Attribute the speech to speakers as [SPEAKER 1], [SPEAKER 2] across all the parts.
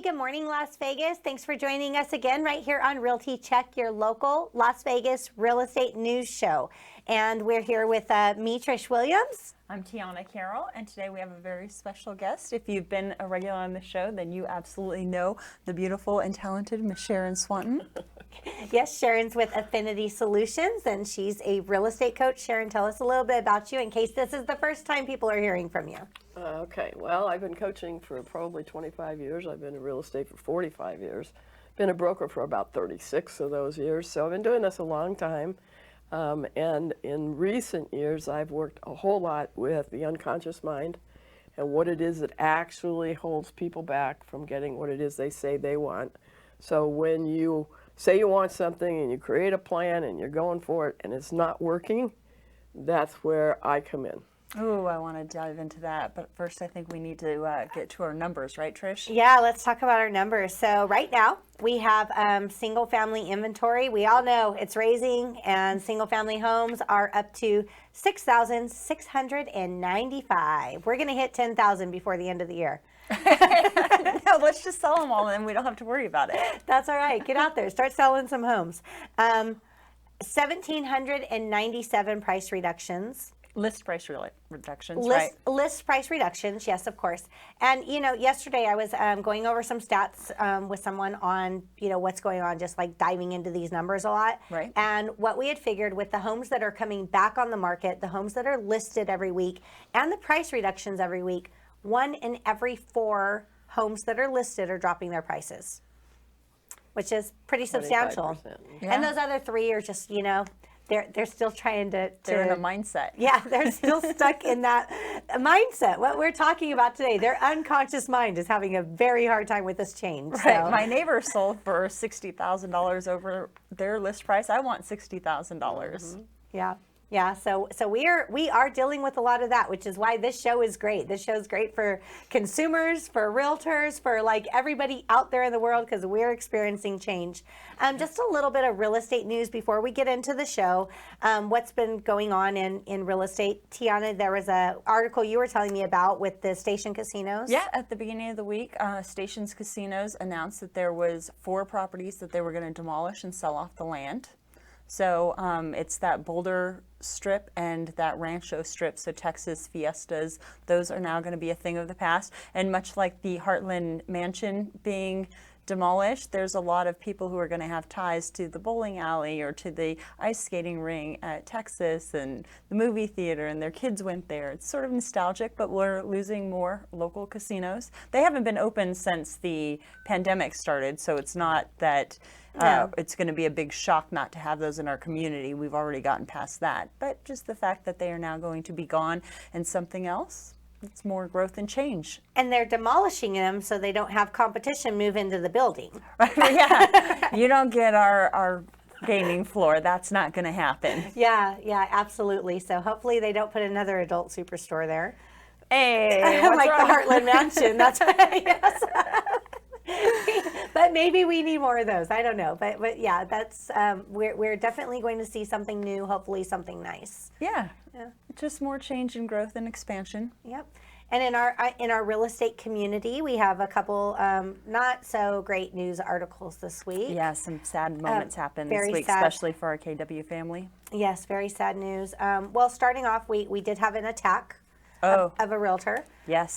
[SPEAKER 1] good morning, Las Vegas. Thanks for joining us again right here on Realty Check, your local Las Vegas real estate news show. And we're here with me, Trish Williams.
[SPEAKER 2] I'm Tiana Carroll, and today we have a very special guest. If you've been a regular on the show, then you absolutely know the beautiful and talented Miss Sharon Swanton.
[SPEAKER 1] Yes, Sharon's with Affinity Solutions, and she's a real estate coach. Sharon, tell us a little bit about you in case this is the first time people are hearing from you.
[SPEAKER 3] Okay, well, I've been coaching for probably 25 years. I've been in real estate for 45 years. Been a broker for about 36 of those years, so I've been doing this a long time. And in recent years, I've worked a whole lot with the unconscious mind and what it is that actually holds people back from getting what it is they say they want. So when you say you want something and you create a plan and you're going for it and it's not working, that's where I come in.
[SPEAKER 2] Oh, I want to dive into that. But first, I think we need to get to our numbers, right, Trish?
[SPEAKER 1] Yeah, let's talk about our numbers. So right now, we have single family inventory. We all know it's raising, and single family homes are up to 6,695. We're going to hit 10,000 before the end of the year.
[SPEAKER 2] No, let's just sell them all, and we don't have to worry about it.
[SPEAKER 1] That's all right. Get out there. Start selling some homes. 1,797 price reductions.
[SPEAKER 2] List price reductions, right?
[SPEAKER 1] List price reductions, yes, of course. And, you know, yesterday I was going over some stats with someone on, you know, what's going on, just like diving into these numbers a lot.
[SPEAKER 2] Right.
[SPEAKER 1] And what we had figured with the homes that are coming back on the market, the homes that are listed every week, and the price reductions every week, 1 in every 4 homes that are listed are dropping their prices, which is pretty substantial.
[SPEAKER 3] Yeah.
[SPEAKER 1] And those other 3 are just, you know, they're still trying to...
[SPEAKER 2] They're in a mindset.
[SPEAKER 1] Yeah, they're still stuck in that mindset. What we're talking about today, their unconscious mind is having a very hard time with this change.
[SPEAKER 2] Right.
[SPEAKER 1] So.
[SPEAKER 2] My neighbor sold for $60,000 over their list price. I want $60,000.
[SPEAKER 1] Mm-hmm. Yeah. Yeah, so we are dealing with a lot of that, which is why this show is great. This show is great for consumers, for realtors, for like everybody out there in the world, because we're experiencing change. Just a little bit of real estate news before we get into the show. What's been going on in real estate? Tiana, there was an article you were telling me about with the Station Casinos.
[SPEAKER 2] Yeah, at the beginning of the week, Stations Casinos announced that there was 4 properties that they were going to demolish and sell off the land. So it's that Boulder Strip and that Rancho Strip, so Texas Fiestas, those are now going to be a thing of the past. And much like the Heartland Mansion being demolished, there's a lot of people who are going to have ties to the bowling alley or to the ice skating ring at Texas and the movie theater, and their kids went there. It's sort of nostalgic, but we're losing more local casinos. They haven't been open since the pandemic started, so it's not that it's going to be a big shock not to have those in our community. We've already gotten past that. But just the fact that they are now going to be gone and something else, it's more growth and change.
[SPEAKER 1] And they're demolishing them so they don't have competition move into the building.
[SPEAKER 2] Yeah, you don't get our gaming floor. That's not going to happen.
[SPEAKER 1] Yeah, absolutely. So hopefully they don't put another adult superstore there.
[SPEAKER 2] Hey,
[SPEAKER 1] like the Heartland Mansion. That's right. Yes. But maybe we need more of those. I don't know. But yeah, that's we're definitely going to see something new. Hopefully something nice.
[SPEAKER 2] Yeah. Just more change and growth and expansion.
[SPEAKER 1] Yep. And in our real estate community, we have a couple not so great news articles this week.
[SPEAKER 2] Yeah, some sad moments happened this week,
[SPEAKER 1] sad.
[SPEAKER 2] Especially for our KW family.
[SPEAKER 1] Yes, very sad news. Well, starting off, we did have an attack of a realtor.
[SPEAKER 2] Yes.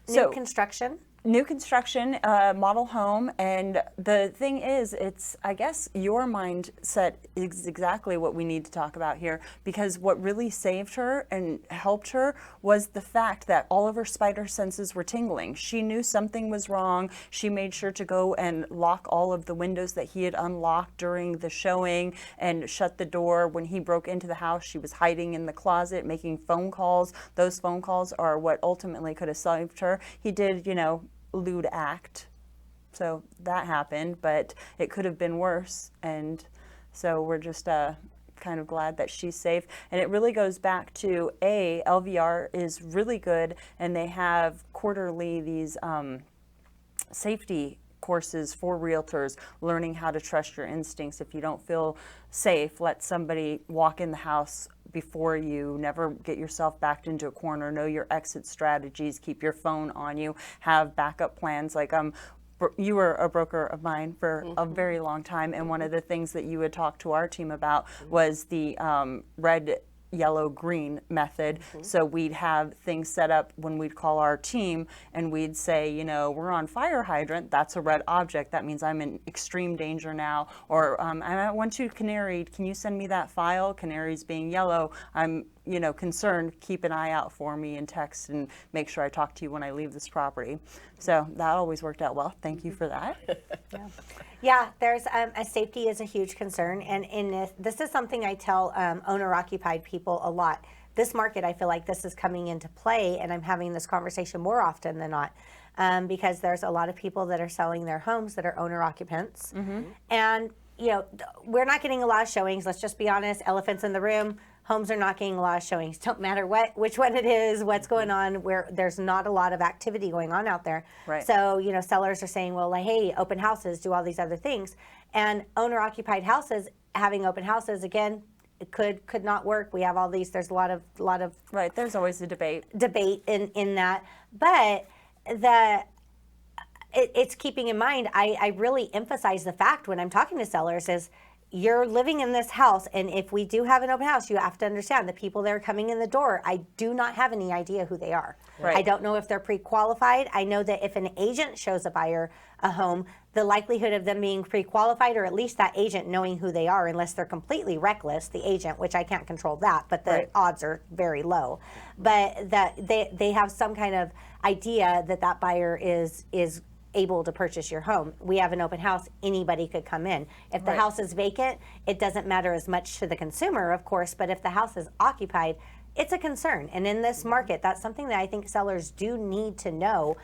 [SPEAKER 1] New construction.
[SPEAKER 2] New construction, model home, and the thing is, it's, I guess, your mindset is exactly what we need to talk about here, because what really saved her and helped her was the fact that all of her spider senses were tingling. She knew something was wrong. She made sure to go and lock all of the windows that he had unlocked during the showing and shut the door. When he broke into the house, she was hiding in the closet, making phone calls. Those phone calls are what ultimately could have saved her. He did, you know, lewd act, so that happened, but it could have been worse, and so we're just kind of glad that she's safe. And it really goes back to LVR is really good, and they have quarterly these safety courses for realtors, learning how to trust your instincts. If you don't feel safe, let somebody walk in the house before you, never get yourself backed into a corner, know your exit strategies, keep your phone on you, have backup plans. Like you were a broker of mine for a very long time, and one of the things that you would talk to our team about was the red, yellow, green method. So we'd have things set up when we'd call our team and we'd say, you know, we're on fire hydrant, that's a red object, that means I'm in extreme danger now. Or I'm at 12 Canary, can you send me that file? Canary's being yellow, I'm, you know, concerned, keep an eye out for me and text and make sure I talk to you when I leave this property. So that always worked out well. Thank you for that.
[SPEAKER 1] Yeah, there's a safety is a huge concern, and this is something I tell owner-occupied people a lot. This market, I feel like this is coming into play, and I'm having this conversation more often than not, because there's a lot of people that are selling their homes that are owner-occupants, and you know, we're not getting a lot of showings. Let's just be honest, elephants in the room. Homes are not getting a lot of showings. Don't matter which one it is, what's going on, where there's not a lot of activity going on out there.
[SPEAKER 2] Right.
[SPEAKER 1] So, you know, sellers are saying, well, like, hey, open houses, do all these other things. And owner-occupied houses, having open houses, again, it could not work. We have all these, there's a lot of
[SPEAKER 2] Right, there's always a debate
[SPEAKER 1] in that. But it's keeping in mind, I really emphasize the fact when I'm talking to sellers is, you're living in this house, and if we do have an open house, you have to understand the people that are coming in the door, I do not have any idea who they are.
[SPEAKER 2] Right.
[SPEAKER 1] I don't know if they're pre-qualified. I know that if an agent shows a buyer a home, the likelihood of them being pre-qualified, or at least that agent knowing who they are, unless they're completely reckless, the agent, which I can't control that, but the odds are very low. But that they have some kind of idea that that buyer is able to purchase your home. We have an open house, anybody could come in. If the house is vacant, it doesn't matter as much to the consumer, of course, but if the house is occupied, it's a concern. And in this market, that's something that I think sellers do need to know.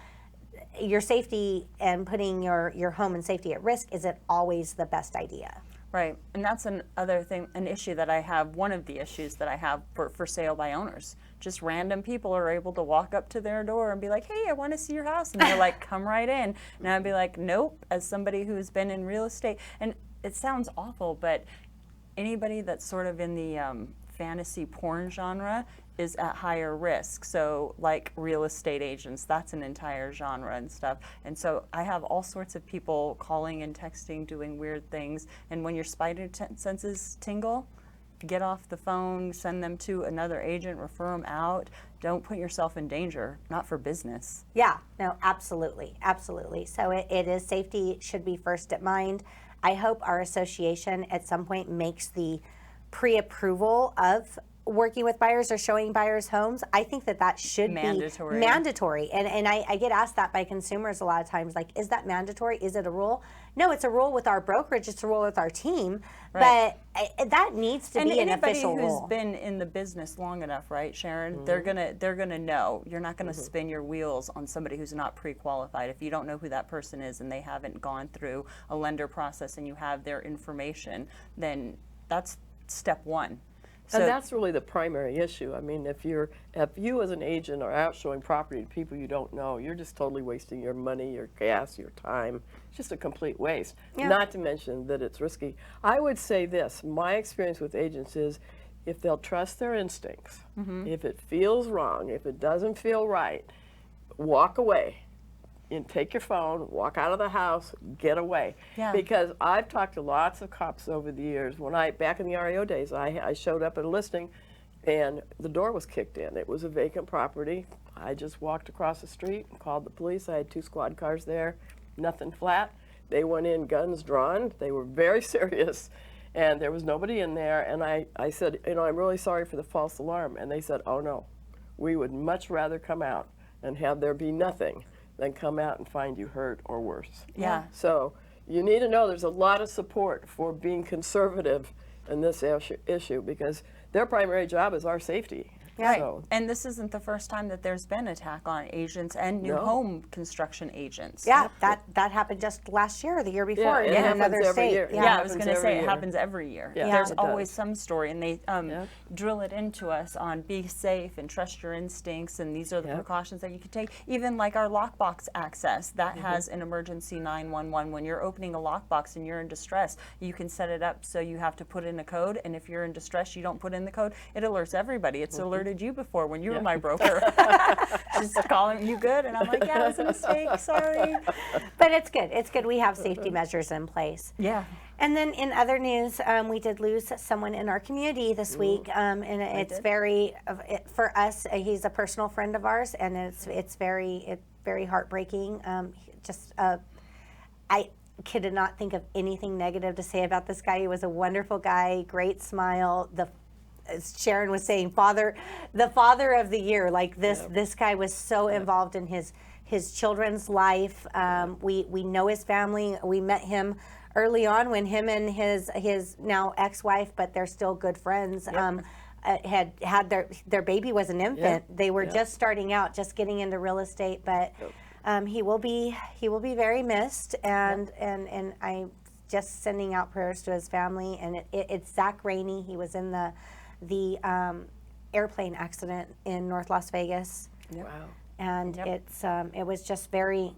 [SPEAKER 1] Your safety and putting your home and safety at risk isn't always the best idea.
[SPEAKER 2] Right, and that's another thing, an issue that I have, one of the issues that I have for sale by owners. Just random people are able to walk up to their door and be like, hey, I want to see your house. And they're like, come right in. And I'd be like, nope, as somebody who's been in real estate. And it sounds awful, but anybody that's sort of in the fantasy porn genre is at higher risk. So like real estate agents, that's an entire genre and stuff. And so I have all sorts of people calling and texting, doing weird things. And when your spider senses tingle, get off the phone, send them to another agent, refer them out. Don't put yourself in danger, not for business.
[SPEAKER 1] Yeah, no, absolutely, absolutely. So it is, safety should be first at mind. I hope our association at some point makes the pre-approval of working with buyers or showing buyers homes. I think that should
[SPEAKER 2] mandatory.
[SPEAKER 1] Be mandatory. And I get asked that by consumers a lot of times, like, is that mandatory? Is it a rule? No, it's a rule with our brokerage, it's a rule with our team, but that needs to be an official rule.
[SPEAKER 2] Anybody who's been in the business long enough, right, Sharon, they're gonna know. You're not gonna spin your wheels on somebody who's not pre-qualified. If you don't know who that person is and they haven't gone through a lender process and you have their information, then that's step one.
[SPEAKER 3] And that's really the primary issue. I mean, if you as an agent are out showing property to people you don't know, you're just totally wasting your money, your gas, your time. It's just a complete waste. Yeah. Not to mention that it's risky. I would say this, my experience with agents is if they'll trust their instincts, if it feels wrong, if it doesn't feel right, walk away. And take your phone, walk out of the house, get away.
[SPEAKER 2] Yeah.
[SPEAKER 3] Because I've talked to lots of cops over the years. Back in the REO days, I showed up at a listing and the door was kicked in. It was a vacant property. I just walked across the street and called the police. I had 2 squad cars there, nothing flat. They went in, guns drawn. They were very serious and there was nobody in there. And I said, you know, I'm really sorry for the false alarm. And they said, oh no, we would much rather come out and have there be nothing than come out and find you hurt or worse.
[SPEAKER 2] Yeah.
[SPEAKER 3] So you need to know there's a lot of support for being conservative in this issue because their primary job is our safety.
[SPEAKER 2] Right.
[SPEAKER 3] So,
[SPEAKER 2] And this isn't the first time that there's been attack on agents and new
[SPEAKER 3] No.
[SPEAKER 2] home construction agents.
[SPEAKER 1] Yeah, that happened just last year or the year before
[SPEAKER 3] it
[SPEAKER 1] in
[SPEAKER 3] happens
[SPEAKER 1] another
[SPEAKER 3] every
[SPEAKER 1] state.
[SPEAKER 3] year.
[SPEAKER 2] Yeah, I was
[SPEAKER 3] happens
[SPEAKER 2] going to say
[SPEAKER 3] every
[SPEAKER 2] it
[SPEAKER 3] year.
[SPEAKER 2] happens every year.
[SPEAKER 3] Yeah,
[SPEAKER 2] There's
[SPEAKER 3] it
[SPEAKER 2] always
[SPEAKER 3] does.
[SPEAKER 2] some story, and they drill it into us on be safe and trust your instincts, and these are the precautions that you can take. Even like our lockbox access, that has an emergency 911. When you're opening a lockbox and you're in distress, you can set it up so you have to put in a code, and if you're in distress, you don't put in the code, it alerts everybody. It's alerted you before when you were my broker. She's calling, you good? And I'm like, yeah, it was a mistake, sorry.
[SPEAKER 1] But it's good. It's good we have safety measures in place.
[SPEAKER 2] Yeah.
[SPEAKER 1] And then in other news, we did lose someone in our community this week, and it's very for us. He's a personal friend of ours, and it's very heartbreaking. I could not think of anything negative to say about this guy. He was a wonderful guy, great smile. As Sharon was saying, the father of the year. Like this guy was so involved in his children's life. We know his family. We met him early on when him and his now ex-wife, but they're still good friends. Had their baby was an infant. They were just starting out, just getting into real estate, but he will be very missed. And I just sending out prayers to his family. And it's Zach Rainey. He was in the airplane accident in North Las Vegas.
[SPEAKER 3] Wow.
[SPEAKER 1] And it was just very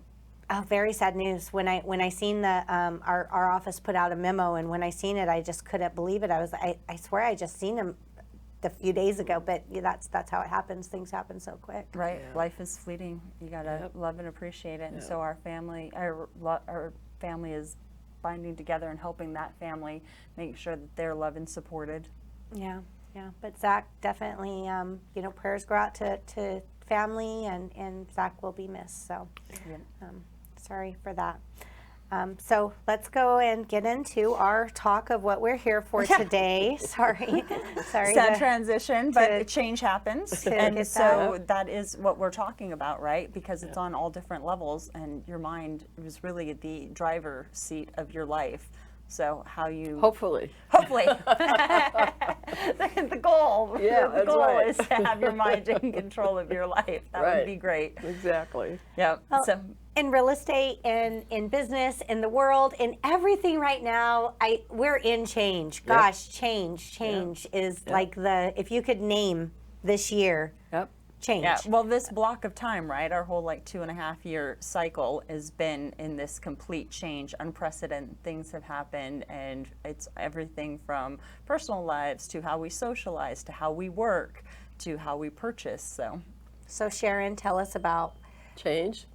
[SPEAKER 1] sad news. When I seen our office put out a memo, and when I seen it, I just couldn't believe it. I swear I just seen him a few days ago, but that's how it happens. Things happen so quick.
[SPEAKER 2] Right. Life is fleeting. You gotta love and appreciate it. And so our family is binding together and helping that family make sure that they're loved and supported.
[SPEAKER 1] Yeah. But Zach definitely, prayers go out to family, and Zach will be missed. So, sorry for that. So let's go and get into our talk of what we're here for today. Sorry.
[SPEAKER 2] Sad transition, but change happens, and so that is what we're talking about, right? Because it's on all different levels, and your mind is really the driver's seat of your life. So how you
[SPEAKER 3] Hopefully.
[SPEAKER 2] The goal.
[SPEAKER 3] Yeah,
[SPEAKER 2] the
[SPEAKER 3] that's
[SPEAKER 2] goal
[SPEAKER 3] right.
[SPEAKER 2] is to have your mind in control of your life. That would be great.
[SPEAKER 3] Exactly.
[SPEAKER 2] Yeah.
[SPEAKER 1] Well,
[SPEAKER 2] so
[SPEAKER 1] in real estate, in business, in the world, in everything right now, we're in change. Gosh, change is like if you could name this year. Change.
[SPEAKER 2] Yeah, well, this block of time, right, our whole 2.5 year cycle has been in this complete change. Unprecedented things have happened, and it's everything from personal lives to how we socialize, to how we work, to how we purchase. So
[SPEAKER 1] Sharon, tell us about
[SPEAKER 3] Change.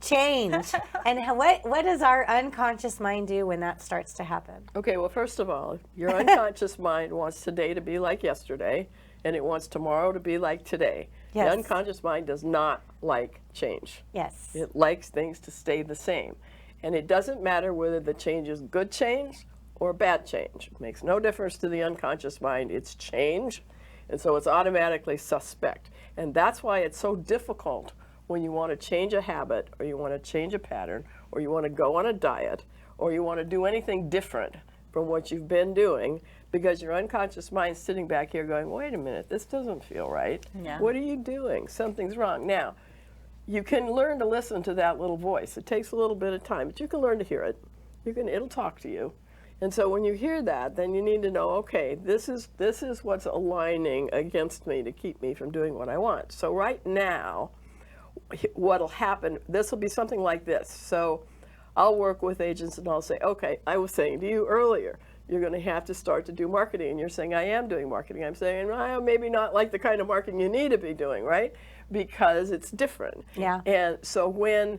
[SPEAKER 1] And what does our unconscious mind do when that starts to happen?
[SPEAKER 3] Okay, well, first of all, your unconscious mind wants today to be like yesterday, and it wants tomorrow to be like today.
[SPEAKER 1] Yes.
[SPEAKER 3] The unconscious mind does not like change.
[SPEAKER 1] Yes.
[SPEAKER 3] It likes things to stay the same. And it doesn't matter whether the change is good change or bad change. It makes no difference to the unconscious mind. It's change, and so it's automatically suspect. And that's why it's so difficult when you want to change a habit, or you want to change a pattern, or you want to go on a diet, or you want to do anything different from what you've been doing, because your unconscious mind's sitting back here going, wait a minute, this doesn't feel right.
[SPEAKER 2] Yeah.
[SPEAKER 3] What are you doing? Something's wrong. Now, you can learn to listen to that little voice. It takes a little bit of time, but you can learn to hear it. It'll talk to you. And so when you hear that, then you need to know, okay, this is what's aligning against me to keep me from doing what I want. So right now, what'll happen, this will be something like this. So I'll work with agents and I'll say, okay, I was saying to you earlier, you're going to have to start to do marketing. And you're saying, I am doing marketing. I'm saying, well, maybe not like the kind of marketing you need to be doing, right? Because it's different.
[SPEAKER 1] Yeah.
[SPEAKER 3] And so when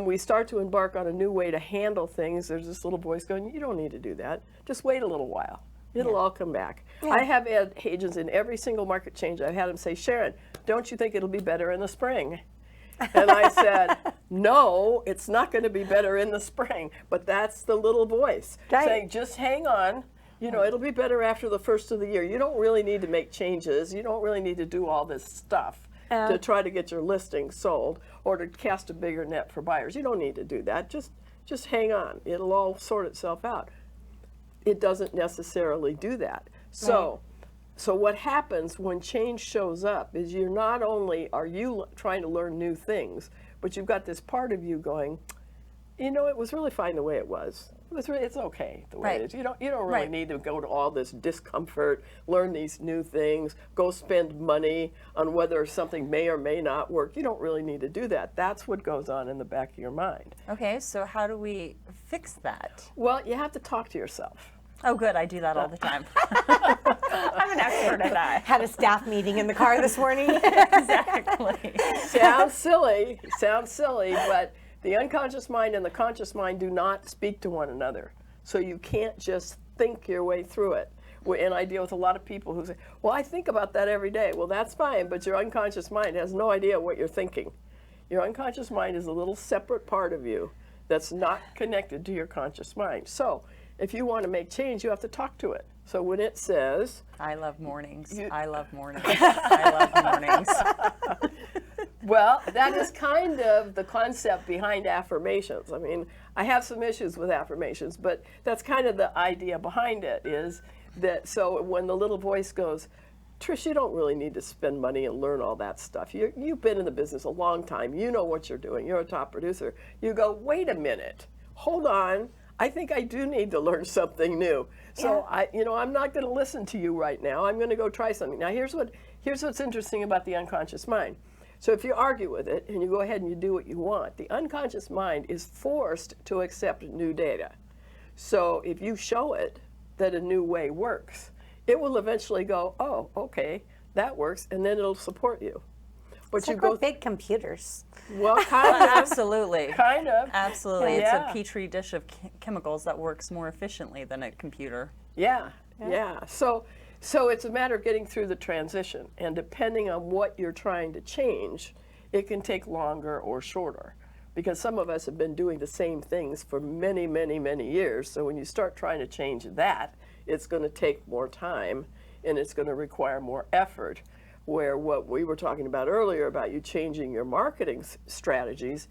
[SPEAKER 3] we start to embark on a new way to handle things, there's this little voice going, you don't need to do that. Just wait a little while. It'll all come back. Yeah. I have had agents in every single market change. I've had them say, Sharon, don't you think it'll be better in the spring? And I said, no, it's not going to be better in the spring. But that's the little voice saying, just hang on. It'll be better after the first of the year. You don't really need to make changes. You don't really need to do all this stuff to try to get your listing sold or to cast a bigger net for buyers. You don't need to do that. Just hang on. It'll all sort itself out. It doesn't necessarily do that. So So what happens when change shows up is you're not only are you trying to learn new things, but you've got this part of you going, you know, it was really fine the way it was. It's okay the way
[SPEAKER 2] Right.
[SPEAKER 3] it is. You don't really
[SPEAKER 2] Right.
[SPEAKER 3] need to go to all this discomfort, learn these new things, go spend money on whether something may or may not work. You don't really need to do that. That's what goes on in the back of your mind.
[SPEAKER 2] Okay, so how do we fix that?
[SPEAKER 3] Well, you have to talk to yourself.
[SPEAKER 2] Oh, good. I do that all the time. I'm an expert at that.
[SPEAKER 1] Had a staff meeting in the car this morning.
[SPEAKER 2] Exactly.
[SPEAKER 3] Sounds silly, but the unconscious mind and the conscious mind do not speak to one another. So you can't just think your way through it. And I deal with a lot of people who say, well, I think about that every day. Well, that's fine, but your unconscious mind has no idea what you're thinking. Your unconscious mind is a little separate part of you that's not connected to your conscious mind. So if you want to make change, you have to talk to it. So when it says,
[SPEAKER 2] I love mornings. I love mornings. I love mornings.
[SPEAKER 3] well, that is kind of the concept behind affirmations. I mean, I have some issues with affirmations, but that's kind of the idea behind it is that so when the little voice goes, Trish, you don't really need to spend money and learn all that stuff. You've been in the business a long time. You know what you're doing. You're a top producer. You go, wait a minute. Hold on. I think I do need to learn something new. So I'm not going to listen to you right now. I'm going to go try something. Now here's what's interesting about the unconscious mind. So if you argue with it and you go ahead and you do what you want, the unconscious mind is forced to accept new data. So if you show it that a new way works, it will eventually go, oh, okay, that works, and then it'll support you. But
[SPEAKER 1] It's like we're big computers.
[SPEAKER 3] Well, kind of.
[SPEAKER 2] Absolutely.
[SPEAKER 3] Kind of.
[SPEAKER 2] Absolutely.
[SPEAKER 3] Yeah.
[SPEAKER 2] It's a petri dish of chemicals that works more efficiently than a computer.
[SPEAKER 3] Yeah. So it's a matter of getting through the transition, and depending on what you're trying to change, it can take longer or shorter. Because some of us have been doing the same things for many, many, many years. So when you start trying to change that, it's going to take more time, and it's going to require more effort. Where what we were talking about earlier about you changing your marketing strategies,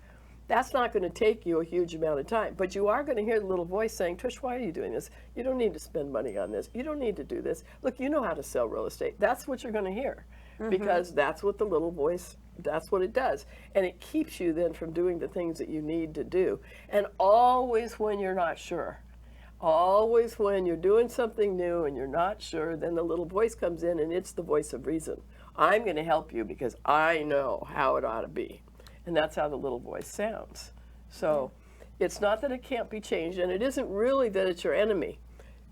[SPEAKER 3] that's not going to take you a huge amount of time. But you are going to hear the little voice saying, Trish, why are you doing this? You don't need to spend money on this. You don't need to do this. Look, you know how to sell real estate. That's what you're going to hear because that's what the little voice, that's what it does. And it keeps you then from doing the things that you need to do. And always when you're not sure. Always when you're doing something new and you're not sure, then the little voice comes in and it's the voice of reason. I'm going to help you because I know how it ought to be. And that's how the little voice sounds. So it's not that it can't be changed, and it isn't really that it's your enemy.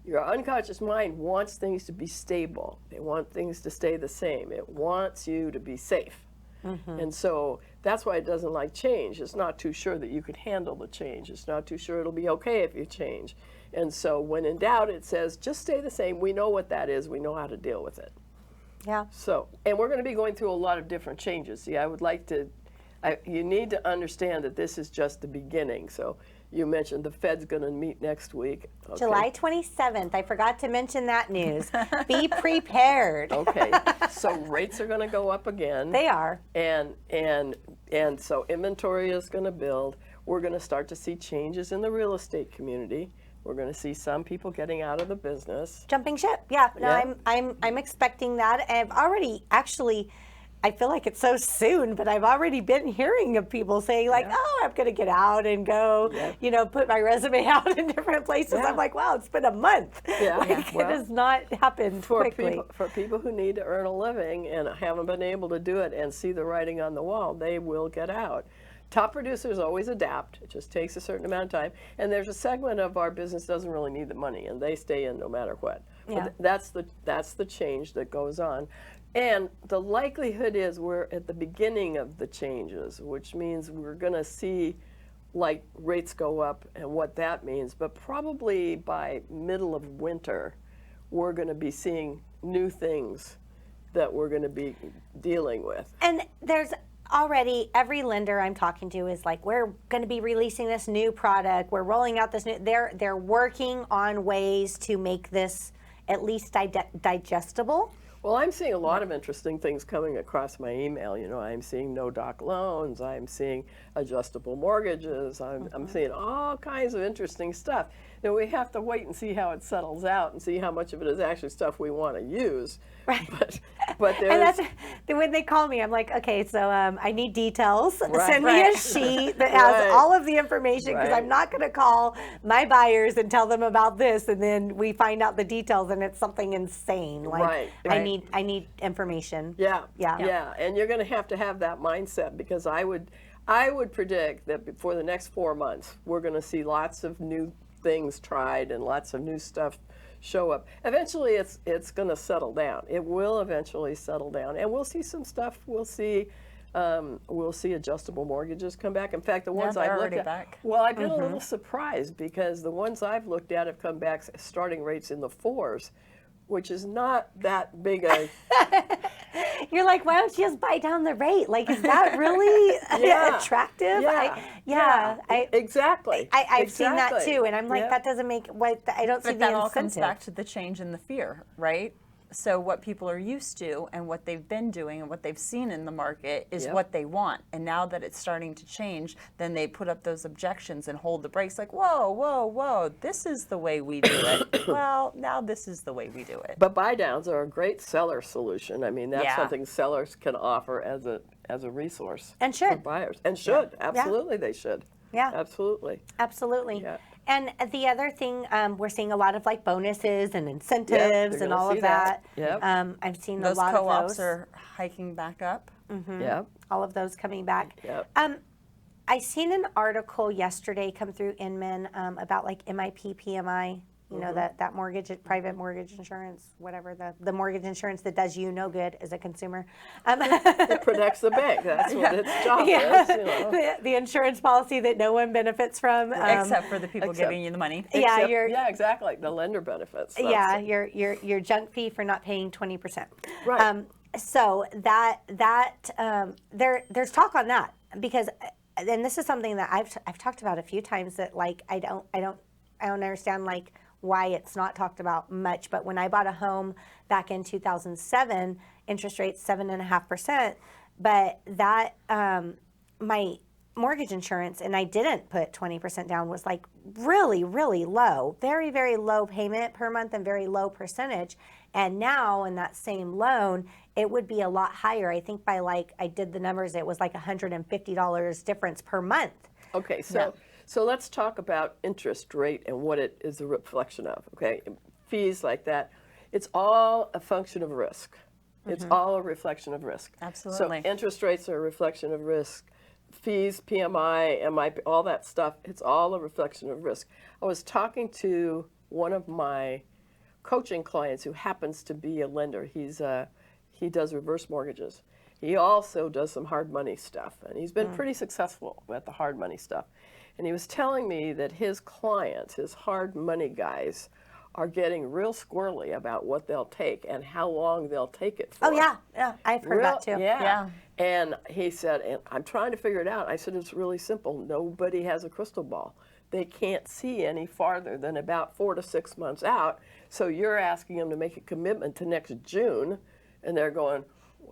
[SPEAKER 3] Your unconscious mind wants things to be stable. It wants things to stay the same. It wants you to be safe. And so that's why it doesn't like change. It's not too sure that you could handle the change. It's not too sure it'll be okay if you change. And so when in doubt, it says, just stay the same. We know what that is. We know how to deal with it.
[SPEAKER 1] Yeah.
[SPEAKER 3] So, and we're going to be going through a lot of different changes. See, I would like to, you need to understand that this is just the beginning. So you mentioned the Fed's going to meet next week. Okay.
[SPEAKER 1] July 27th. I forgot to mention that news. Be prepared.
[SPEAKER 3] Okay. So rates are going to go up again.
[SPEAKER 1] They are.
[SPEAKER 3] And so inventory is going to build. We're going to start to see changes in the real estate community. We're going to see some people getting out of the business.
[SPEAKER 1] Jumping ship. Yeah. No,
[SPEAKER 3] Yeah.
[SPEAKER 1] I'm expecting that. I've already actually, I feel like it's so soon, but I've already been hearing of people saying like, oh, I'm going to get out and go, put my resume out in different places.
[SPEAKER 3] Yeah.
[SPEAKER 1] I'm like, wow, it's been a month.
[SPEAKER 3] Yeah.
[SPEAKER 1] Like,
[SPEAKER 3] Well,
[SPEAKER 1] it has not happened quickly.
[SPEAKER 3] For people who need to earn a living and haven't been able to do it and see the writing on the wall, they will get out. Top producers always adapt. It just takes a certain amount of time. And there's a segment of our business doesn't really need the money, and they stay in no matter what.
[SPEAKER 1] Yeah.
[SPEAKER 3] But that's the change that goes on. And the likelihood is we're at the beginning of the changes, which means we're going to see like rates go up and what that means. But probably by middle of winter, we're going to be seeing new things that we're going to be dealing with.
[SPEAKER 1] And there's already every lender I'm talking to is like, we're going to be releasing this new product. We're rolling out this new. They're working on ways to make this at least digestible.
[SPEAKER 3] Well, I'm seeing a lot of interesting things coming across my email. You know, I'm seeing no-doc loans. I'm seeing adjustable mortgages. I'm seeing all kinds of interesting stuff. we have to wait and see how it settles out and see how much of it is actually stuff we want to use.
[SPEAKER 1] Right.
[SPEAKER 3] But
[SPEAKER 1] And
[SPEAKER 3] there's,
[SPEAKER 1] that's when they call me, I'm like, okay, so I need details.
[SPEAKER 3] Right.
[SPEAKER 1] Send me a sheet that has
[SPEAKER 3] Right.
[SPEAKER 1] all of the information, because
[SPEAKER 3] Right.
[SPEAKER 1] I'm not going to call my buyers and tell them about this, and then we find out the details and it's something insane. Like
[SPEAKER 3] Right.
[SPEAKER 1] I
[SPEAKER 3] Right.
[SPEAKER 1] need information.
[SPEAKER 3] Yeah,
[SPEAKER 1] Yeah.
[SPEAKER 3] and you're going to have that mindset, because I would predict that for the next 4 months we're going to see lots of new things tried and lots of new stuff show up. Eventually, it's going to settle down. It will eventually settle down, and we'll see some stuff. We'll see adjustable mortgages come back. In fact, the ones
[SPEAKER 2] they're
[SPEAKER 3] I've looked
[SPEAKER 2] already
[SPEAKER 3] at,
[SPEAKER 2] back.
[SPEAKER 3] well, I've been a little surprised, because the ones I've looked at have come back starting rates in the 4s, which is not that big a.
[SPEAKER 1] You're like, why don't you just buy down the rate? Like, is that really
[SPEAKER 3] Yeah.
[SPEAKER 1] attractive?
[SPEAKER 3] Yeah. Exactly.
[SPEAKER 1] I've seen that
[SPEAKER 3] Exactly.
[SPEAKER 1] too, and I'm like,
[SPEAKER 3] Yep.
[SPEAKER 1] that doesn't make I don't see
[SPEAKER 2] But
[SPEAKER 1] the
[SPEAKER 2] that all
[SPEAKER 1] incentive.
[SPEAKER 2] comes back to the change in the fear, right? So what people are used to and what they've been doing and what they've seen in the market is
[SPEAKER 3] Yep.
[SPEAKER 2] what they want. And now that it's starting to change, then they put up those objections and hold the brakes like, whoa, whoa, whoa, this is the way we do it. Well, now this is the way we do it.
[SPEAKER 3] But buy downs are a great seller solution. I mean, that's
[SPEAKER 2] Yeah.
[SPEAKER 3] something sellers can offer as a resource
[SPEAKER 1] And
[SPEAKER 3] for
[SPEAKER 1] should.
[SPEAKER 3] buyers, and should absolutely they should.
[SPEAKER 1] Yeah.
[SPEAKER 3] Absolutely.
[SPEAKER 1] Absolutely.
[SPEAKER 3] Yeah.
[SPEAKER 1] And the other thing, we're seeing a lot of like bonuses and incentives and
[SPEAKER 3] gonna
[SPEAKER 1] all
[SPEAKER 3] see
[SPEAKER 1] of that.
[SPEAKER 3] that. Yep.
[SPEAKER 1] I've seen
[SPEAKER 2] Those
[SPEAKER 1] a lot
[SPEAKER 2] co-ops
[SPEAKER 1] of those.
[SPEAKER 2] are hiking back up.
[SPEAKER 3] Yeah.
[SPEAKER 1] All of those coming back.
[SPEAKER 3] Yep.
[SPEAKER 1] I seen an article yesterday come through Inman about like MIP, PMI. You know, that mortgage, private mortgage insurance, whatever, the mortgage insurance that does you no good as a consumer.
[SPEAKER 3] It protects the bank. That's what its job
[SPEAKER 1] Yeah.
[SPEAKER 3] is. You know.
[SPEAKER 1] The insurance policy that no one benefits from.
[SPEAKER 2] Except for the people
[SPEAKER 3] except-
[SPEAKER 2] giving you the money.
[SPEAKER 1] Yeah,
[SPEAKER 3] Except-
[SPEAKER 1] you're.
[SPEAKER 3] yeah, exactly. The lender benefits. That's
[SPEAKER 1] Yeah,
[SPEAKER 3] it.
[SPEAKER 1] your junk fee for not paying 20%.
[SPEAKER 3] Right.
[SPEAKER 1] So there's talk on that, because, and this is something that I've talked about a few times, that like I don't understand like why it's not talked about much. But when I bought a home back in 2007, interest rates 7.5%, but that my mortgage insurance, and I didn't put 20% down, was like really, really low, very, very low payment per month and very low percentage. And now in that same loan, it would be a lot higher. I think by like, I did the numbers, it was like $150 difference per month.
[SPEAKER 3] Okay, so let's talk about interest rate and what it is a reflection of. Okay, fees like that, it's all a function of risk. It's all a reflection of risk.
[SPEAKER 2] Absolutely.
[SPEAKER 3] So interest rates are a reflection of risk. Fees, PMI, MIP, all that stuff, it's all a reflection of risk. I was talking to one of my coaching clients who happens to be a lender. He does reverse mortgages. He also does some hard money stuff, and he's been pretty successful at the hard money stuff. And he was telling me that his clients, his hard money guys, are getting real squirrely about what they'll take and how long they'll take it for.
[SPEAKER 1] Oh yeah, I've heard that too.
[SPEAKER 3] Yeah. And he said, and I'm trying to figure it out. I said, it's really simple. Nobody has a crystal ball. They can't see any farther than about 4 to 6 months out. So you're asking them to make a commitment to next June, and they're going,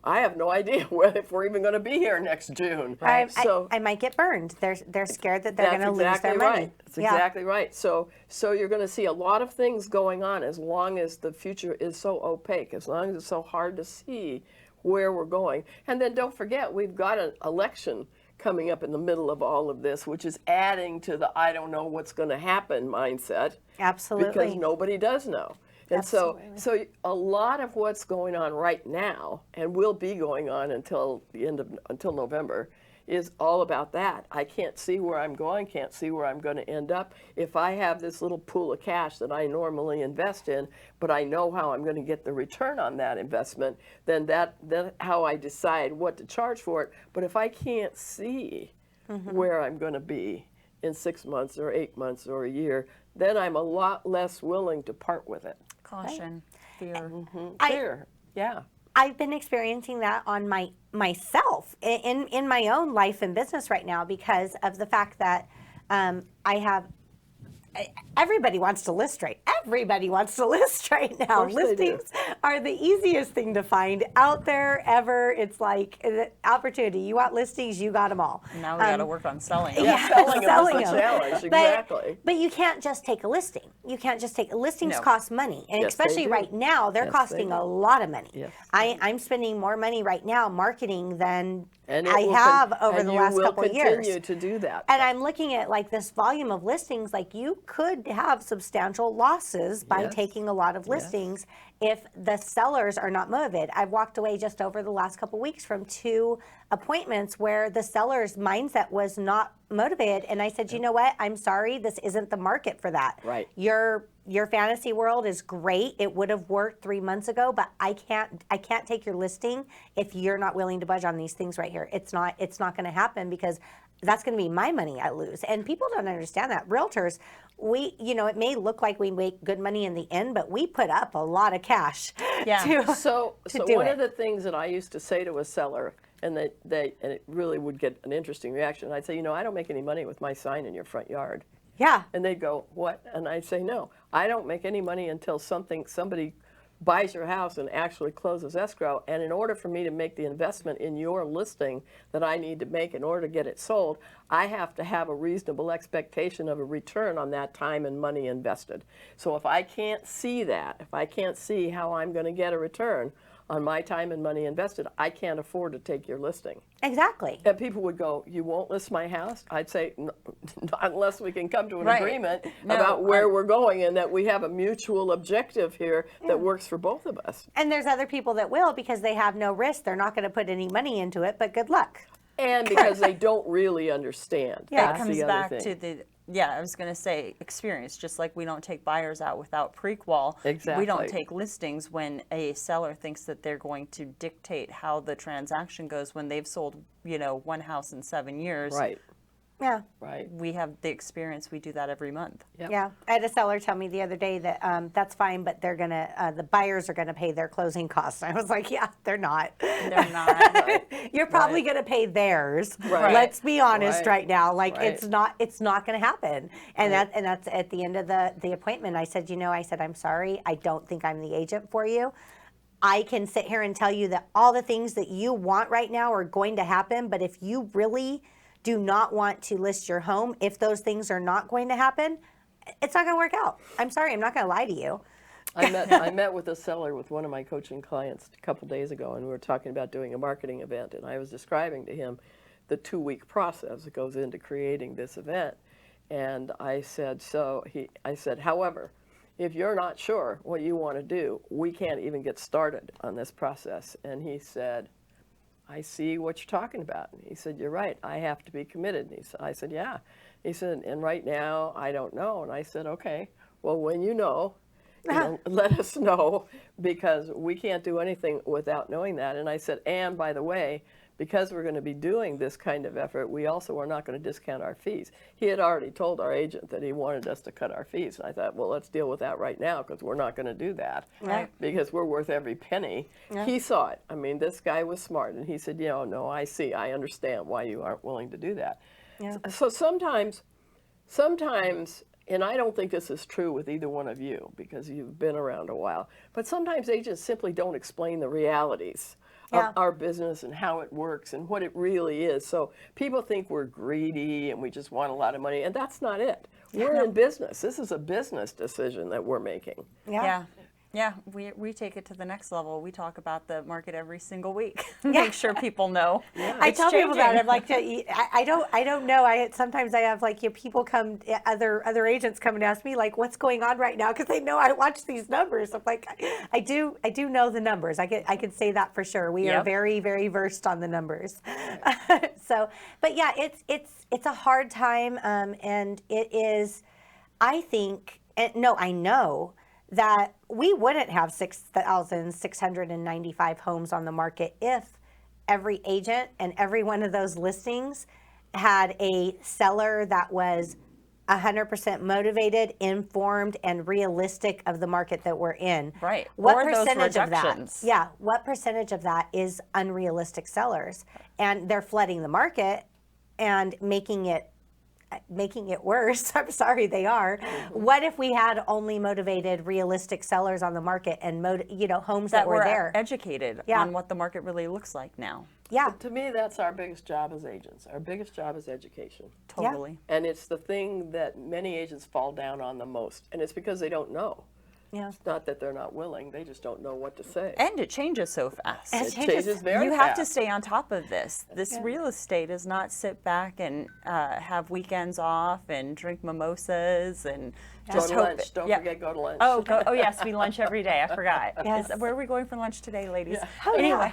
[SPEAKER 3] I have no idea if we're even going to be here next June.
[SPEAKER 1] I might get burned. They're scared that they're going to lose their money.
[SPEAKER 3] Right. That's exactly right. So you're going to see a lot of things going on as long as the future is so opaque, as long as it's so hard to see where we're going. And then don't forget, we've got an election coming up in the middle of all of this, which is adding to the I don't know what's going to happen mindset.
[SPEAKER 1] Absolutely.
[SPEAKER 3] Because nobody does know. And so a lot of what's going on right now, and will be going on until November, is all about that. I can't see where I'm going, can't see where I'm going to end up. If I have this little pool of cash that I normally invest in, but I know how I'm going to get the return on that investment, then that's how I decide what to charge for it. But if I can't see where I'm going to be in 6 months or 8 months or a year, then I'm a lot less willing to part with it.
[SPEAKER 2] Caution, fear.
[SPEAKER 3] Fear, yeah.
[SPEAKER 1] I've been experiencing that on myself in my own life and business right now, because of the fact that I have everybody wants to list right. Everybody wants to list right now.
[SPEAKER 3] Of course they do.
[SPEAKER 1] Listings are the easiest thing to find out there ever. It's like an opportunity. You want listings, you got them all.
[SPEAKER 2] Now we got to work on selling.
[SPEAKER 3] Yeah, selling them
[SPEAKER 1] selling
[SPEAKER 3] is the
[SPEAKER 1] them.
[SPEAKER 3] challenge, exactly.
[SPEAKER 1] But you can't just take a listing. You can't just take listings.
[SPEAKER 2] No.
[SPEAKER 1] Cost money, and
[SPEAKER 3] Yes, they
[SPEAKER 1] especially
[SPEAKER 3] do.
[SPEAKER 1] right now, they're
[SPEAKER 3] Yes, they
[SPEAKER 1] costing
[SPEAKER 3] do.
[SPEAKER 1] a lot of money.
[SPEAKER 3] Yes,
[SPEAKER 1] I'm spending more money right now marketing than
[SPEAKER 3] And it
[SPEAKER 1] I
[SPEAKER 3] will
[SPEAKER 1] have
[SPEAKER 3] con-
[SPEAKER 1] over
[SPEAKER 3] and
[SPEAKER 1] the
[SPEAKER 3] you
[SPEAKER 1] last
[SPEAKER 3] will
[SPEAKER 1] couple of years.
[SPEAKER 3] continue to do that.
[SPEAKER 1] And I'm looking at like this volume of listings, like you could have substantial losses by
[SPEAKER 3] Yes.
[SPEAKER 1] taking a lot of listings if the sellers are not motivated. I've walked away just over the last couple of weeks from 2 appointments where the seller's mindset was not motivated. And I said, you know what? I'm sorry, this isn't the market for that.
[SPEAKER 3] Right.
[SPEAKER 1] Your fantasy world is great. It would have worked 3 months ago, but I can't take your listing if you're not willing to budge on these things right here. It's not going to happen because that's going to be my money I lose. And people don't understand that. Realtors, it may look like we make good money in the end, but we put up a lot of cash
[SPEAKER 3] So
[SPEAKER 1] do
[SPEAKER 3] one
[SPEAKER 1] it.
[SPEAKER 3] of the things that I used to say to a seller, and and it really would get an interesting reaction. I'd say, I don't make any money with my sign in your front yard.
[SPEAKER 1] Yeah.
[SPEAKER 3] And they'd go, what? And I'd say, no, I don't make any money until somebody buys your house and actually closes escrow. And in order for me to make the investment in your listing that I need to make in order to get it sold, I have to have a reasonable expectation of a return on that time and money invested. So if I can't see that, if I can't see how I'm going to get a return on my time and money invested, I can't afford to take your listing.
[SPEAKER 1] Exactly.
[SPEAKER 3] And people would go, you won't list my house? I'd say, "No, unless we can come to an
[SPEAKER 2] Right.
[SPEAKER 3] agreement
[SPEAKER 2] No,
[SPEAKER 3] about where we're going and that we have a mutual objective here that works for both of us.
[SPEAKER 1] And there's other people that will because they have no risk. They're not going to put any money into it, but good luck.
[SPEAKER 3] And because they don't really understand.
[SPEAKER 1] Yeah.
[SPEAKER 3] That's
[SPEAKER 2] It comes
[SPEAKER 3] the other
[SPEAKER 2] back
[SPEAKER 3] thing.
[SPEAKER 2] to I was going to say experience, just like we don't take buyers out without pre-qual. We
[SPEAKER 3] Exactly.
[SPEAKER 2] don't take listings when a seller thinks that they're going to dictate how the transaction goes when they've sold, one house in 7 years.
[SPEAKER 3] Right,
[SPEAKER 1] Yeah.
[SPEAKER 3] right.
[SPEAKER 2] We have the experience. We do that every month.
[SPEAKER 3] Yep.
[SPEAKER 1] Yeah. I had a seller tell me the other day that that's fine, but they're going to, the buyers are going to pay their closing costs. I was like, yeah, they're not.
[SPEAKER 2] They're not.
[SPEAKER 1] You're probably going to pay theirs.
[SPEAKER 3] Right.
[SPEAKER 1] Let's be honest
[SPEAKER 3] Right.
[SPEAKER 1] right now. Like
[SPEAKER 3] Right.
[SPEAKER 1] it's not going to happen. And that's at the end of the appointment. I said, I'm sorry. I don't think I'm the agent for you. I can sit here and tell you that all the things that you want right now are going to happen. But if you really do not want to list your home, if those things are not going to happen, it's not going to work out. I'm sorry. I'm not going to lie to you.
[SPEAKER 3] I met with a seller with one of my coaching clients a couple days ago, and we were talking about doing a marketing event, and I was describing to him the 2-week process that goes into creating this event. And I said, however, if you're not sure what you want to do, we can't even get started on this process. And he said, I see what you're talking about. And he said, you're right, I have to be committed. And I said, yeah. He said, and right now, I don't know. And I said, okay, well, when you know, let us know, because we can't do anything without knowing that. And I said, and by the way, because we're going to be doing this kind of effort, we also are not going to discount our fees. He had already told our agent that he wanted us to cut our fees. And I thought, well, let's deal with that right now, because we're not going to do that,
[SPEAKER 1] Right.
[SPEAKER 3] because we're worth every penny.
[SPEAKER 1] Yeah.
[SPEAKER 3] He saw it. I mean, this guy was smart. And he said, no, I see. I understand why you aren't willing to do that.
[SPEAKER 1] Yeah.
[SPEAKER 3] So sometimes, and I don't think this is true with either one of you because you've been around a while, but sometimes agents simply don't explain the realities
[SPEAKER 1] Yeah.
[SPEAKER 3] of our business and how it works and what it really is. So people think we're greedy and we just want a lot of money, and that's not it. We're in business. This is a business decision that we're making.
[SPEAKER 2] Yeah, we take it to the next level. We talk about the market every single week. Make sure people know.
[SPEAKER 1] I
[SPEAKER 2] it's
[SPEAKER 1] tell people that.
[SPEAKER 2] changing.
[SPEAKER 1] I'm like, I don't know. Sometimes I have like people come, other agents come and ask me like, what's going on right now, because they know I watch these numbers. I'm like, I do know the numbers. I can say that for sure. We are
[SPEAKER 2] Yep.
[SPEAKER 1] very, very versed on the numbers. So, but yeah, it's a hard time, and it is. I think, I know that we wouldn't have 6,695 homes on the market if every agent and every one of those listings had a seller that was 100% motivated, informed, and realistic of the market that we're in.
[SPEAKER 2] Right.
[SPEAKER 1] What
[SPEAKER 2] Or those
[SPEAKER 1] percentage of that?
[SPEAKER 2] rejections.
[SPEAKER 1] Yeah. What percentage of that is unrealistic sellers? And they're flooding the market and making it making it worse. I'm sorry, they are. What if we had only motivated, realistic sellers on the market and homes that were there?
[SPEAKER 2] Educated on what the market really looks like now.
[SPEAKER 1] Yeah.
[SPEAKER 3] But to me, that's our biggest job as agents. Our biggest job is education.
[SPEAKER 2] Totally.
[SPEAKER 3] And it's the thing that many agents fall down on the most. And it's because they don't know.
[SPEAKER 1] Yeah.
[SPEAKER 3] It's not that they're not willing, they just don't know what to say.
[SPEAKER 2] And it changes so fast.
[SPEAKER 3] It changes very
[SPEAKER 2] You
[SPEAKER 3] fast.
[SPEAKER 2] have to stay on top of this. This real estate is not sit back and have weekends off and drink mimosas and just
[SPEAKER 3] Go to
[SPEAKER 2] hope.
[SPEAKER 3] lunch. Don't forget, go to lunch.
[SPEAKER 2] Oh, yes, we lunch every day. I forgot.
[SPEAKER 1] Yes.
[SPEAKER 2] Where are we going for lunch today, ladies?
[SPEAKER 1] Oh,
[SPEAKER 2] Anyway,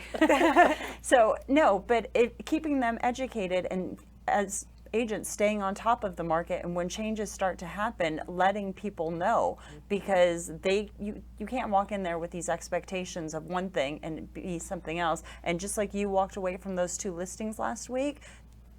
[SPEAKER 2] so no, but keeping them educated and as agents staying on top of the market, and when changes start to happen, letting people know, because you can't walk in there with these expectations of one thing and be something else. And just like you walked away from those 2 listings last week,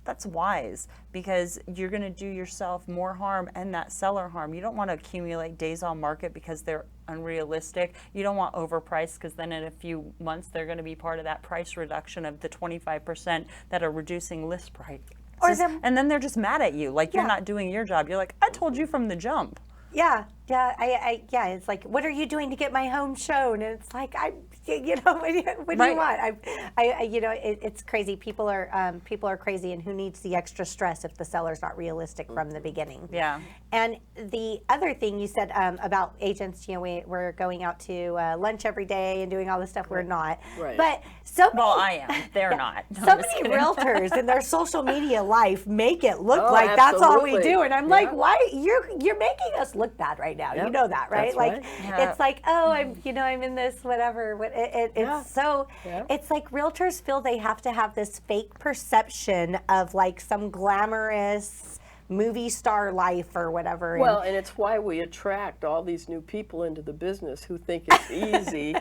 [SPEAKER 2] that's wise, because you're going to do yourself more harm and that seller harm. You don't want to accumulate days on market because they're unrealistic. You don't want overpriced, because then in a few months they're going to be part of that price reduction of the 25% that are reducing list price. And then they're just mad at you, like you're not doing your job. You're like, I told you from the jump.
[SPEAKER 1] Yeah, it's like, what are you doing to get my home shown? And it's like, what do you want? It's crazy. People are crazy, and who needs the extra stress if the seller's not realistic from the beginning?
[SPEAKER 2] Yeah.
[SPEAKER 1] And the other thing you said about agents, we're going out to lunch every day and doing all this stuff. We're not.
[SPEAKER 3] Right.
[SPEAKER 1] But so many,
[SPEAKER 2] Well, I am. They're not. No,
[SPEAKER 1] so
[SPEAKER 2] I'm just
[SPEAKER 1] many
[SPEAKER 2] kidding.
[SPEAKER 1] realtors in their social media life make it look
[SPEAKER 3] Oh,
[SPEAKER 1] like that's all we
[SPEAKER 3] absolutely.
[SPEAKER 1] do, and I'm like, why you're making us look bad right now?
[SPEAKER 3] Yep,
[SPEAKER 1] You know that, right?
[SPEAKER 3] that's
[SPEAKER 1] Like
[SPEAKER 3] right.
[SPEAKER 2] Yeah.
[SPEAKER 1] it's like, oh, I'm in this whatever. It's so it's like realtors feel they have to have this fake perception of like some glamorous movie star life or whatever.
[SPEAKER 3] Well, and it's why we attract all these new people into the business who think it's easy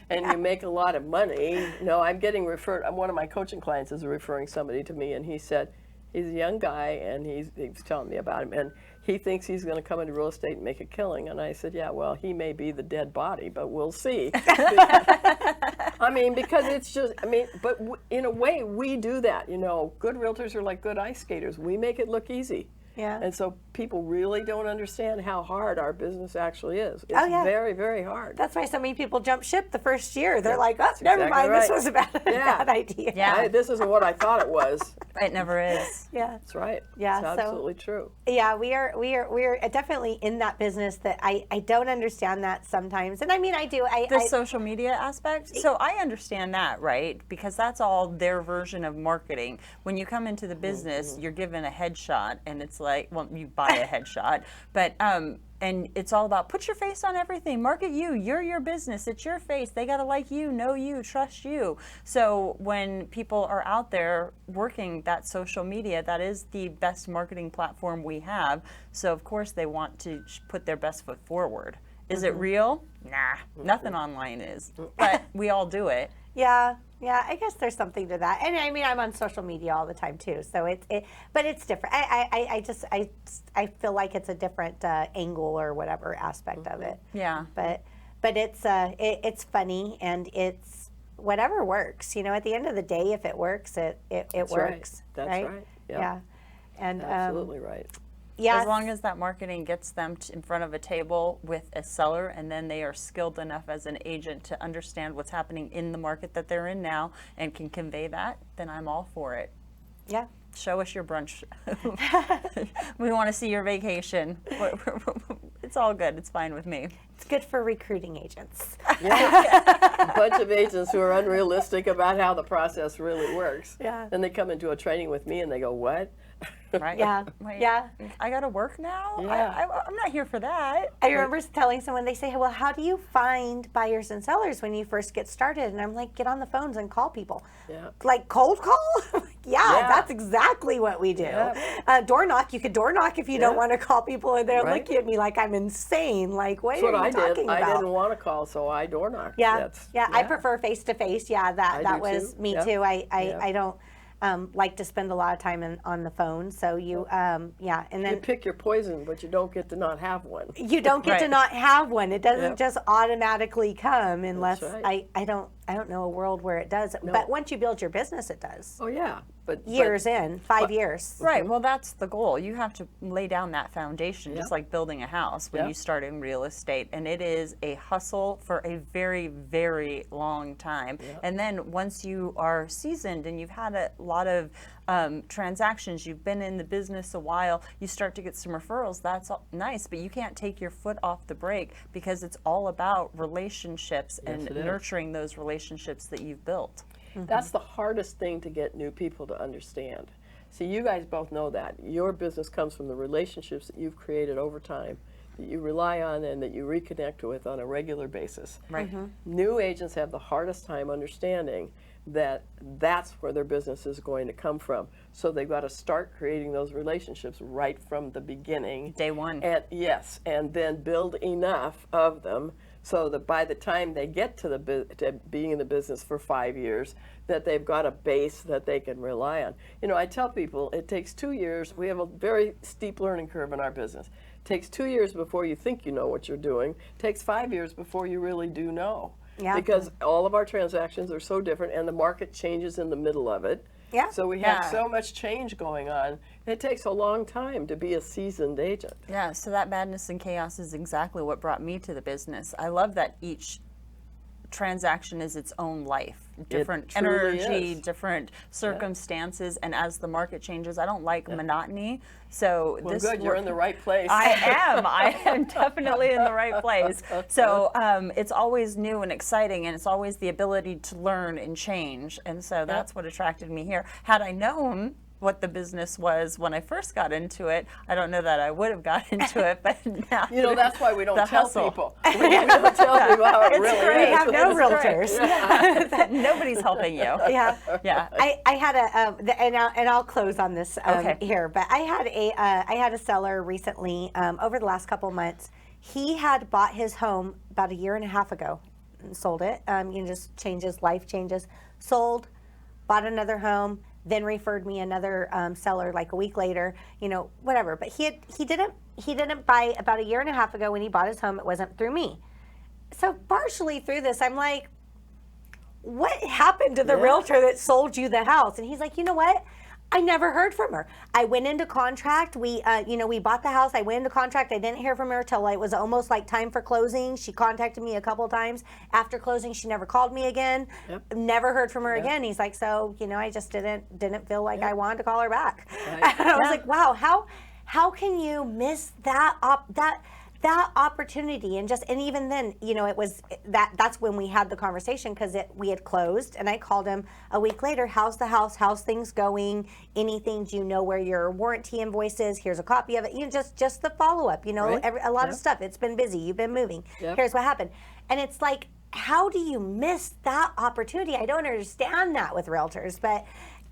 [SPEAKER 3] and you make a lot of money. No, I'm getting referred. One of my coaching clients is referring somebody to me, and he said he's a young guy, and he was telling me about him, and he thinks he's going to come into real estate and make a killing. And I said, yeah, well, he may be the dead body, but we'll see. I mean, because it's just, but in a way, we do that. Good realtors are like good ice skaters. We make it look easy.
[SPEAKER 1] Yeah.
[SPEAKER 3] And so people really don't understand how hard our business actually is. It's very, very hard.
[SPEAKER 1] That's why so many people jump ship the first year. They're like, oh,
[SPEAKER 3] That's
[SPEAKER 1] never
[SPEAKER 3] exactly
[SPEAKER 1] mind, this
[SPEAKER 3] right.
[SPEAKER 1] was a bad idea.
[SPEAKER 2] Yeah.
[SPEAKER 3] This isn't what I thought it was.
[SPEAKER 2] It never is.
[SPEAKER 1] Yeah.
[SPEAKER 3] That's right.
[SPEAKER 1] Yeah,
[SPEAKER 3] It's absolutely true.
[SPEAKER 1] Yeah, we are definitely in that business that I don't understand that sometimes. And I do.
[SPEAKER 2] The social media aspect. So I understand that, right? Because that's all their version of marketing. When you come into the business, you're given a headshot, and it's like, well, you buy a headshot, but and it's all about put your face on everything. Market you. You're your business. It's your face. They got to like you, know you, trust you. So when people are out there working that social media, that is the best marketing platform we have. So of course they want to put their best foot forward. Is it real? Nah, nothing online is. But we all do it.
[SPEAKER 1] Yeah, I guess there's something to that. And I'm on social media all the time too, so but it's different. I feel like it's a different angle or whatever aspect of it.
[SPEAKER 2] Yeah.
[SPEAKER 1] But it's funny, and it's whatever works. At the end of the day, if it works, it
[SPEAKER 3] That's
[SPEAKER 1] works.
[SPEAKER 3] right. That's right. Yep.
[SPEAKER 1] Yeah. And
[SPEAKER 3] Absolutely right.
[SPEAKER 1] yeah.
[SPEAKER 2] As long as that marketing gets them in front of a table with a seller, and then they are skilled enough as an agent to understand what's happening in the market that they're in now and can convey that, then I'm all for it.
[SPEAKER 1] Yeah.
[SPEAKER 2] Show us your brunch. We want to see your vacation. It's all good. It's fine with me.
[SPEAKER 1] It's good for recruiting agents.
[SPEAKER 3] A bunch of agents who are unrealistic about how the process really works.
[SPEAKER 1] Yeah.
[SPEAKER 3] Then they come into a training with me and they go, what?
[SPEAKER 2] Right?
[SPEAKER 1] Yeah.
[SPEAKER 2] Wait,
[SPEAKER 1] Yeah.
[SPEAKER 2] I got to work now?
[SPEAKER 3] Yeah.
[SPEAKER 2] I'm not here for that.
[SPEAKER 1] I remember telling someone, they say, well, how do you find buyers and sellers when you first get started? And I'm like, get on the phones and call people.
[SPEAKER 3] Yeah.
[SPEAKER 1] Like cold call? Yeah, that's exactly what we do.
[SPEAKER 3] Yeah.
[SPEAKER 1] Door knock, you could door knock if you don't want to call people, and they're
[SPEAKER 3] Right.
[SPEAKER 1] looking at me like I'm insane. Like, what
[SPEAKER 3] That's
[SPEAKER 1] are
[SPEAKER 3] what
[SPEAKER 1] you
[SPEAKER 3] I
[SPEAKER 1] talking
[SPEAKER 3] did.
[SPEAKER 1] about?
[SPEAKER 3] I didn't want to call, so I door knocked.
[SPEAKER 1] Yeah, I prefer face to face. Yeah, that
[SPEAKER 3] do
[SPEAKER 1] was
[SPEAKER 3] too.
[SPEAKER 1] me
[SPEAKER 3] Yep.
[SPEAKER 1] too. I
[SPEAKER 3] Yep.
[SPEAKER 1] don't like to spend a lot of time on the phone. So you, and
[SPEAKER 3] You
[SPEAKER 1] then
[SPEAKER 3] pick your poison, but you don't get to not have one.
[SPEAKER 1] you don't get to
[SPEAKER 2] Right.
[SPEAKER 1] not have one. It doesn't
[SPEAKER 3] Yep.
[SPEAKER 1] just automatically come unless
[SPEAKER 3] right.
[SPEAKER 1] I don't. I don't know a world where it does.
[SPEAKER 3] No.
[SPEAKER 1] But once you build your business, it does.
[SPEAKER 3] Oh yeah, but
[SPEAKER 1] Years in, 5 years.
[SPEAKER 2] Right. Well, that's the goal. You have to lay down that foundation, just
[SPEAKER 3] Yeah.
[SPEAKER 2] like building a house when
[SPEAKER 3] Yeah.
[SPEAKER 2] you start in real estate. And it is a hustle for a very, very long time.
[SPEAKER 3] Yeah.
[SPEAKER 2] And then once you are seasoned and you've had a lot of transactions, you've been in the business a while, you start to get some referrals. That's nice, but you can't take your foot off the brake because it's all about relationships and
[SPEAKER 3] it is.
[SPEAKER 2] nurturing those relationships that you've built.
[SPEAKER 3] That's the hardest thing to get new people to understand. See, you guys both know that. Your business comes from the relationships that you've created over time, that you rely on and that you reconnect with on a regular basis.
[SPEAKER 2] Right.
[SPEAKER 3] New agents have the hardest time understanding that that's where their business is going to come from. So they've got to start creating those relationships right from the beginning.
[SPEAKER 2] Day one.
[SPEAKER 3] And yes, and then build enough of them so that by the time they get to to being in the business for 5 years, that they've got a base that they can rely on. You know, I tell people it takes 2 years. We have a very steep learning curve in our business. It takes 2 years before you think you know what you're doing. It takes 5 years before you really do know.
[SPEAKER 1] Yeah.
[SPEAKER 3] Because all of our transactions are so different and the market changes in the middle of it.
[SPEAKER 1] Yeah.
[SPEAKER 3] So we have
[SPEAKER 2] Yeah.
[SPEAKER 3] so much change going on. It takes a long time to be a seasoned agent.
[SPEAKER 2] Yeah, so that madness and chaos is exactly what brought me to the business. I love that each transaction is its own life, different
[SPEAKER 3] truly
[SPEAKER 2] energy,
[SPEAKER 3] is.
[SPEAKER 2] different circumstances, and as the market changes, I don't like monotony. So
[SPEAKER 3] Well,
[SPEAKER 2] this
[SPEAKER 3] good, you're in the right place.
[SPEAKER 2] I am definitely in the right place. So it's always new and exciting, and it's always the ability to learn and change. And so that's what attracted me here. Had I known what the business was when I first got into it, I don't know that I would have got into it, but now
[SPEAKER 3] You know, that's why we don't
[SPEAKER 2] the
[SPEAKER 3] tell
[SPEAKER 2] hustle.
[SPEAKER 3] people. We don't tell people how it
[SPEAKER 2] It's
[SPEAKER 3] really
[SPEAKER 2] great.
[SPEAKER 3] is.
[SPEAKER 1] We have no
[SPEAKER 2] It's
[SPEAKER 1] realtors.
[SPEAKER 2] great. Nobody's helping you.
[SPEAKER 1] Yeah.
[SPEAKER 2] Yeah.
[SPEAKER 1] I had a and I'll close on this
[SPEAKER 2] Okay.
[SPEAKER 1] here, but I had a seller recently over the last couple months. He had bought his home about a year and a half ago, and sold it. Just changes, life changes. Sold, bought another home, then referred me another seller like a week later. Whatever. But he didn't buy about a year and a half ago when he bought his home. It wasn't through me. So partially through this, I'm like, what happened to the realtor that sold you the house? And he's like, you know what? I never heard from her. I went into contract. We bought the house. I went into contract. I didn't hear from her till it was almost like time for closing. She contacted me a couple of times after closing. She never called me again.
[SPEAKER 3] Yep.
[SPEAKER 1] Never heard from her again. He's like, so I just didn't feel like I wanted to call her back.
[SPEAKER 3] Right.
[SPEAKER 1] And I was like, wow, how can you miss that opportunity? And even then, it was that's when we had the conversation, because we had closed, and I called him a week later. How's the house? How's things going? Anything? Do you know where your warranty invoice is? Here's a copy of it. Just the follow up.
[SPEAKER 3] Right.
[SPEAKER 1] A lot of stuff. It's been busy. You've been moving.
[SPEAKER 3] Yep.
[SPEAKER 1] Here's what happened. And it's like, how do you miss that opportunity? I don't understand that with realtors, but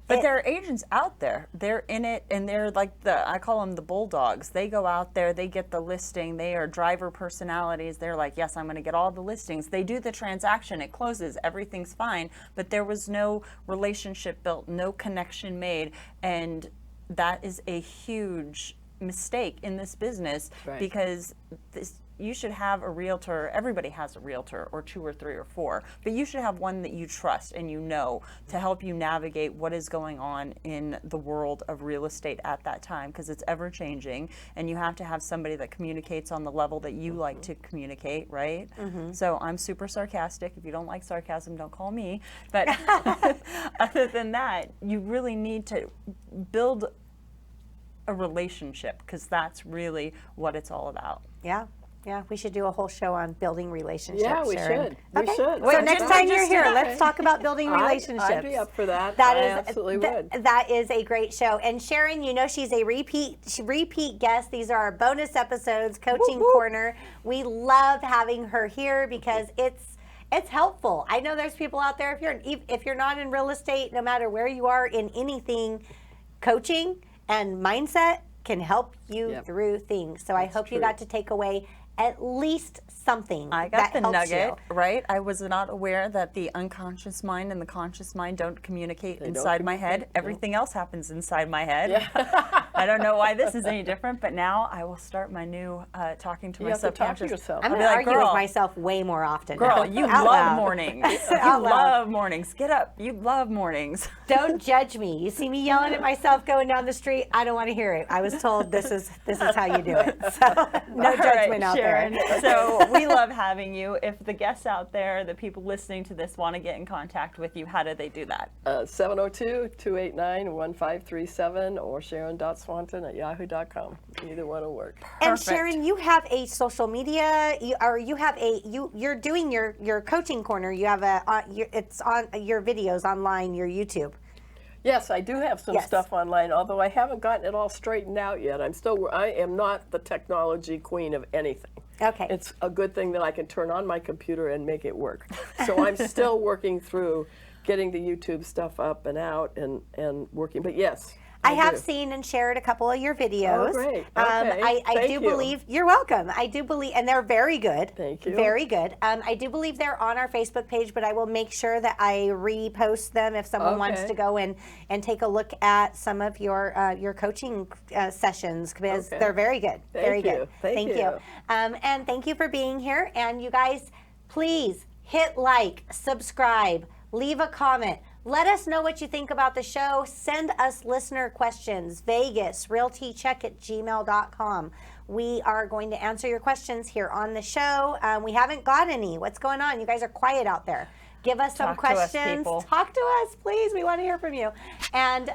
[SPEAKER 2] there are agents out there. They're in it, and they're like I call them the bulldogs. They go out there, they get the listing. They are driver personalities. They're like, yes, I'm going to get all the listings. They do the transaction. It closes. Everything's fine. But there was no relationship built, no connection made. And that is a huge mistake in this business,
[SPEAKER 3] Right.
[SPEAKER 2] because you should have a realtor. Everybody has a realtor, or 2 or 3 or 4, but you should have one that you trust and to help you navigate what is going on in the world of real estate at that time, because it's ever changing, and you have to have somebody that communicates on the level that you like to communicate, right? So I'm super sarcastic. If you don't like sarcasm, don't call me. But other than that, you really need to build a relationship, because that's really what it's all about.
[SPEAKER 1] Yeah, we should do a whole show on building relationships.
[SPEAKER 3] Yeah, we
[SPEAKER 1] Sharon.
[SPEAKER 3] should. We
[SPEAKER 1] Okay.
[SPEAKER 3] should.
[SPEAKER 1] So
[SPEAKER 3] Wait,
[SPEAKER 1] next
[SPEAKER 2] didn't we
[SPEAKER 1] time you're
[SPEAKER 2] just
[SPEAKER 1] here,
[SPEAKER 2] do that?
[SPEAKER 1] let's talk about building relationships.
[SPEAKER 3] I'd be up for that.
[SPEAKER 1] That
[SPEAKER 3] I
[SPEAKER 1] is
[SPEAKER 3] absolutely would.
[SPEAKER 1] That is a great show. And Sharon, she's a repeat guest. These are our bonus episodes, Coaching Corner. We love having her here because it's helpful. I know there's people out there, if you're not in real estate, no matter where you are in anything, coaching and mindset can help you through things. So I hope you got to take away at least something.
[SPEAKER 2] I got
[SPEAKER 1] that
[SPEAKER 2] the
[SPEAKER 1] helps
[SPEAKER 2] nugget,
[SPEAKER 1] you.
[SPEAKER 2] right? I was not aware that the unconscious mind and the conscious mind don't communicate inside my head. Everything else happens inside my head. I don't know why this is any different, but now I will start my new talking to
[SPEAKER 3] You
[SPEAKER 2] my
[SPEAKER 3] have to talk to
[SPEAKER 2] subconscious.
[SPEAKER 3] yourself.
[SPEAKER 1] I'm
[SPEAKER 2] I'll
[SPEAKER 1] going
[SPEAKER 2] be
[SPEAKER 1] to
[SPEAKER 2] like,
[SPEAKER 1] argue with
[SPEAKER 2] "Girl,
[SPEAKER 1] myself way more often.
[SPEAKER 2] Girl,
[SPEAKER 1] now.
[SPEAKER 2] you
[SPEAKER 1] Out
[SPEAKER 2] love
[SPEAKER 1] loud.
[SPEAKER 2] mornings. You
[SPEAKER 1] Out loud.
[SPEAKER 2] love mornings. Get up. You love mornings.
[SPEAKER 1] Don't judge me. You see me yelling at myself going down the street. I don't want to hear it. I was told this is how you do it. So no
[SPEAKER 2] All
[SPEAKER 1] judgment
[SPEAKER 2] right,
[SPEAKER 1] out
[SPEAKER 2] Sharon.
[SPEAKER 1] there.
[SPEAKER 2] So we love having you. If the guests out there, the people listening to this, want to get in contact with you, how do they do that?
[SPEAKER 3] 702-289-1537 or sharon.swanton@yahoo.com. Either one will work.
[SPEAKER 1] And
[SPEAKER 2] Perfect.
[SPEAKER 1] Sharon, you have a social media, you're doing your coaching corner. You have it's on your videos online, your YouTube.
[SPEAKER 3] Yes, I do have some
[SPEAKER 1] Yes.
[SPEAKER 3] stuff online, although I haven't gotten it all straightened out yet. I am not the technology queen of anything.
[SPEAKER 1] Okay.
[SPEAKER 3] It's a good thing that I can turn on my computer and make it work. So I'm still working through getting the YouTube stuff up and out and working. But yes,
[SPEAKER 1] I have
[SPEAKER 3] do.
[SPEAKER 1] seen and shared a couple of your videos.
[SPEAKER 3] Oh, great. Okay.
[SPEAKER 1] I
[SPEAKER 3] Thank
[SPEAKER 1] do
[SPEAKER 3] you.
[SPEAKER 1] believe you're welcome. I do believe, and they're very good.
[SPEAKER 3] Thank you.
[SPEAKER 1] Very good. I do believe they're on our Facebook page, but I will make sure that I repost them if someone wants
[SPEAKER 3] Okay.
[SPEAKER 1] to go and take a look at some of your coaching sessions because
[SPEAKER 3] Okay.
[SPEAKER 1] they're very good. Very
[SPEAKER 3] Thank you.
[SPEAKER 1] good.
[SPEAKER 3] Thank you.
[SPEAKER 1] And thank you for being here. And you guys, please hit like, subscribe, leave a comment. Let us know what you think about the show. Send us listener questions. Vegas, realtycheck@gmail.com. We are going to answer your questions here on the show. We haven't got any. What's going on? You guys are quiet out there. Give us some
[SPEAKER 2] Talk to us,
[SPEAKER 1] questions.
[SPEAKER 2] people.
[SPEAKER 1] Talk to us, please. We want to hear from you. And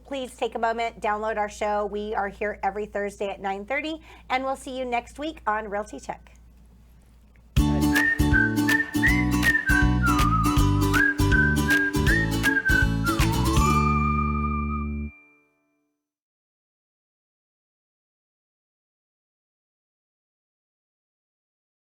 [SPEAKER 1] please take a moment, download our show. We are here every Thursday at 9:30, and we'll see you next week on Realty Check.